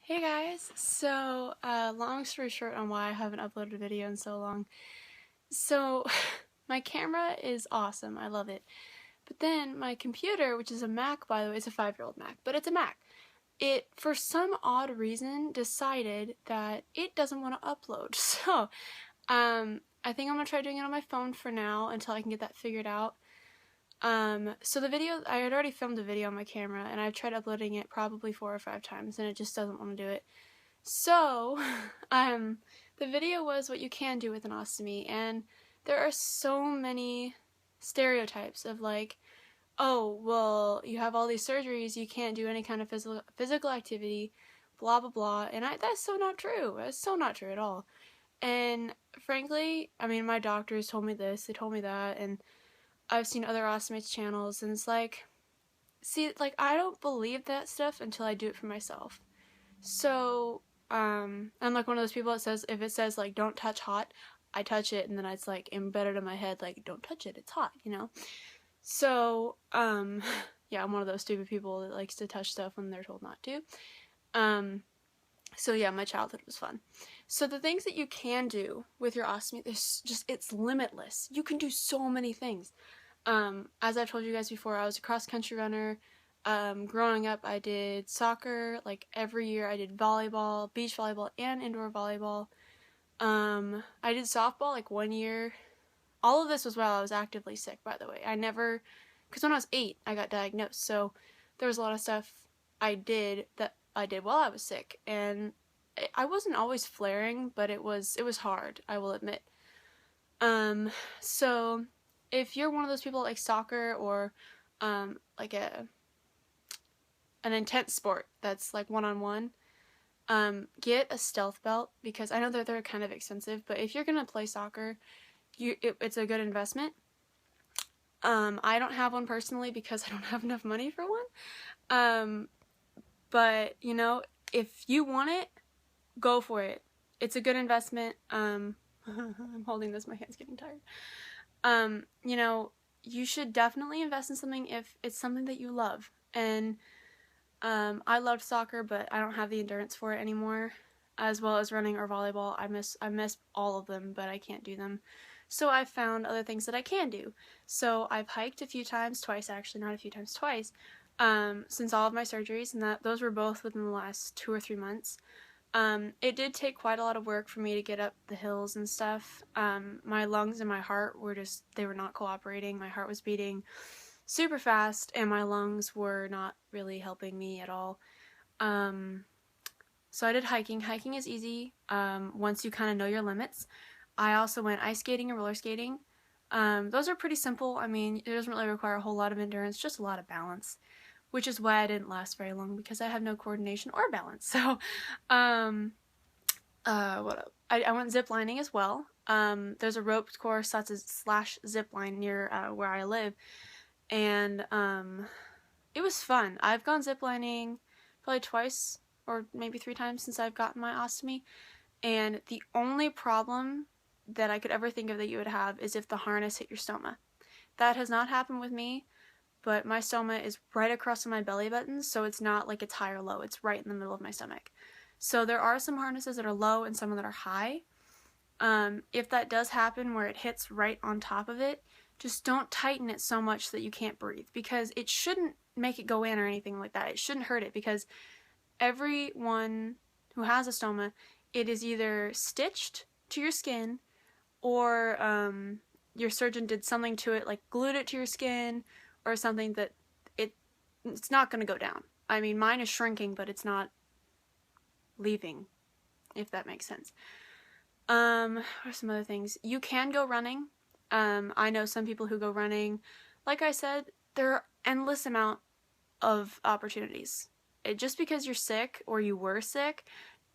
Hey guys, so long story short on why I haven't uploaded a video in so long. So my camera is awesome, I love it. But then my computer, which is a Mac by the way, it's a 5-year-old Mac, but it's a Mac. It, for some odd reason, decided that it doesn't want to upload. So I think I'm going to try doing it on my phone for now until I can get that figured out. So the video, I had already filmed a video on my camera and I've tried uploading it probably 4 or 5 times and it just doesn't want to do it. So, the video was what you can do with an ostomy, and there are so many stereotypes of like, oh, well, you have all these surgeries, you can't do any kind of physical activity, blah, blah, blah, and that's so not true. That's so not true at all. And frankly, I mean, my doctors told me this, they told me that, and I've seen other ostomy channels, and it's like, see, like, I don't believe that stuff until I do it for myself. So, I'm like one of those people that says, if it says like don't touch hot, I touch it and then it's like embedded in my head like don't touch it, it's hot, you know? So, yeah, I'm one of those stupid people that likes to touch stuff when they're told not to. So yeah, my childhood was fun. So the things that you can do with your ostomy, it's limitless. You can do so many things. As I've told you guys before, I was a cross-country runner. Growing up, I did soccer, like every year I did volleyball, beach volleyball, and indoor volleyball. I did softball like 1 year. All of this was while I was actively sick, by the way. Because when I was 8, I got diagnosed, so there was a lot of stuff I did while I was sick, and I wasn't always flaring, but it was hard, I will admit. So if you're one of those people like soccer or, like an intense sport that's like one-on-one, get a stealth belt, because I know that they're kind of expensive, but if you're gonna play soccer, it's a good investment. I don't have one personally because I don't have enough money for one, but you know, if you want it, go for it. It's a good investment. I'm holding this, my hand's getting tired. You know, you should definitely invest in something if it's something that you love, and I loved soccer, but I don't have the endurance for it anymore, as well as running or volleyball. I miss all of them, but I can't do them. So I've found other things that I can do. So I've hiked a few times, twice actually, not a few times, twice, since all of my surgeries, and those were both within the last 2 or 3 months. It did take quite a lot of work for me to get up the hills and stuff. My lungs and my heart they were not cooperating. My heart was beating super fast, and my lungs were not really helping me at all. So I did hiking. Hiking is easy once you kind of know your limits. I also went ice skating and roller skating. Those are pretty simple. I mean, it doesn't really require a whole lot of endurance, just a lot of balance, which is why I didn't last very long, because I have no coordination or balance. So, what else? I went zip lining as well. There's a rope course that's a / zip line near where I live, and it was fun. I've gone ziplining probably twice or maybe 3 times since I've gotten my ostomy, and the only problem that I could ever think of that you would have is if the harness hit your stoma. That has not happened with me, but my stoma is right across from my belly button, so it's not like it's high or low, it's right in the middle of my stomach. So there are some harnesses that are low and some that are high. If that does happen where it hits right on top of it, just don't tighten it so much that you can't breathe, because it shouldn't make it go in or anything like that. It shouldn't hurt it, because everyone who has a stoma, it is either stitched to your skin or your surgeon did something to it, like glued it to your skin or something, that it's not going to go down. I mean, mine is shrinking, but it's not leaving, if that makes sense. What are some other things? You can go running. I know some people who go running. Like I said, there are endless amount of opportunities. Just because you're sick or you were sick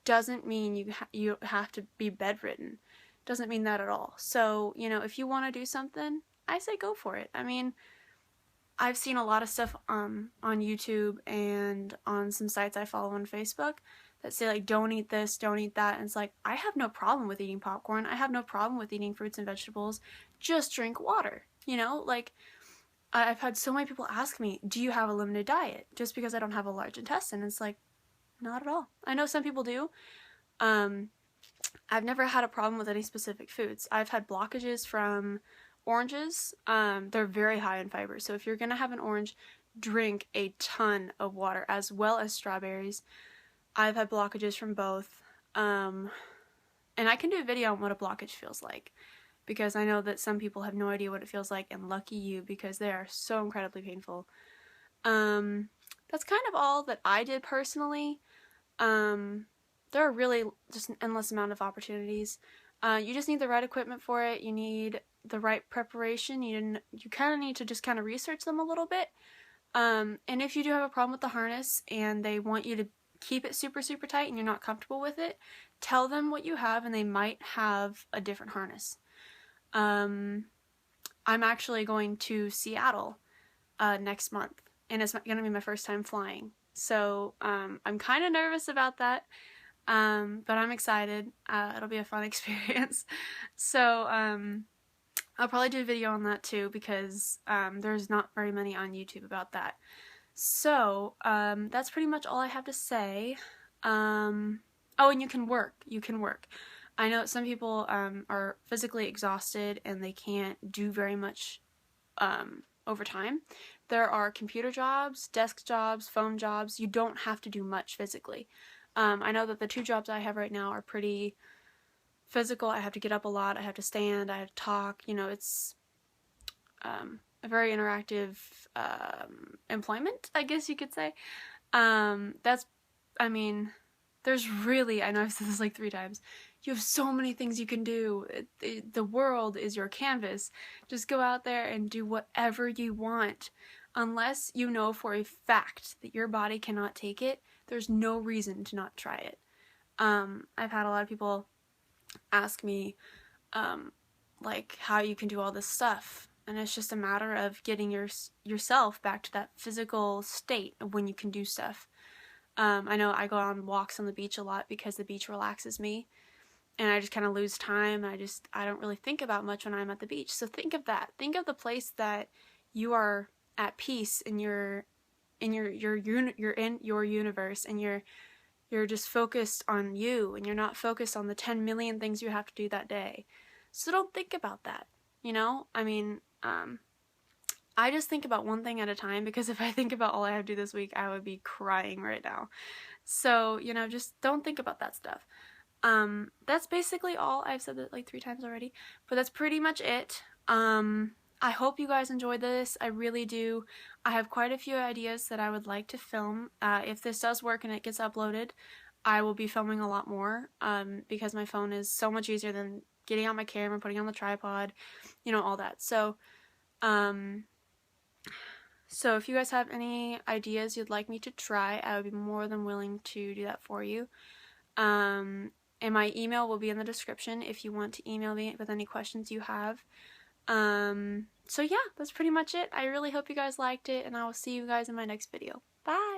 doesn't mean you have to be bedridden. Doesn't mean that at all. So, you know, if you want to do something, I say go for it. I mean, I've seen a lot of stuff on YouTube and on some sites I follow on Facebook that say like don't eat this, don't eat that, and it's like, I have no problem with eating popcorn, I have no problem with eating fruits and vegetables, just drink water, you know? Like, I've had so many people ask me, do you have a limited diet? Just because I don't have a large intestine. It's like, not at all. I know some people do. I've never had a problem with any specific foods. I've had blockages from oranges. They're very high in fiber, so if you're gonna have an orange, drink a ton of water, as well as strawberries. I've had blockages from both. And I can do a video on what a blockage feels like, because I know that some people have no idea what it feels like, and lucky you, because they are so incredibly painful. That's kind of all that I did personally. There are really just an endless amount of opportunities. You just need the right equipment for it. You need the right preparation. You kind of need to just kind of research them a little bit. And if you do have a problem with the harness and they want you to keep it super, super tight and you're not comfortable with it, tell them what you have and they might have a different harness. I'm actually going to Seattle next month, and it's going to be my first time flying. So I'm kind of nervous about that, but I'm excited. It'll be a fun experience. So I'll probably do a video on that too, because there's not very many on YouTube about that. So that's pretty much all I have to say. Oh, and you can work. You can work. I know some people are physically exhausted and they can't do very much overtime. There are computer jobs, desk jobs, phone jobs. You don't have to do much physically. I know that the 2 jobs I have right now are pretty physical. I have to get up a lot. I have to stand. I have to talk. You know, it's a very interactive employment, I guess you could say. I mean, there's really, I know I've said this like 3 times, you have so many things you can do. The world is your canvas. Just go out there and do whatever you want. Unless you know for a fact that your body cannot take it, there's no reason to not try it. I've had a lot of people ask me, like, how you can do all this stuff. And it's just a matter of getting yourself back to that physical state of when you can do stuff. I know I go on walks on the beach a lot because the beach relaxes me, and I just kind of lose time. I don't really think about much when I'm at the beach. So think of that. Think of the place that you are at peace and you're in your universe, and you're just focused on you, and you're not focused on the 10 million things you have to do that day. So don't think about that. You know, I mean, I just think about one thing at a time, because if I think about all I have to do this week, I would be crying right now. So, you know, just don't think about that stuff. That's basically all. I've said that like 3 times already, but that's pretty much it. I hope you guys enjoyed this. I really do. I have quite a few ideas that I would like to film. If this does work and it gets uploaded, I will be filming a lot more, because my phone is so much easier than getting out my camera, putting it on the tripod, you know, all that. So if you guys have any ideas you'd like me to try, I would be more than willing to do that for you. And my email will be in the description if you want to email me with any questions you have. So yeah, that's pretty much it. I really hope you guys liked it, and I will see you guys in my next video. Bye!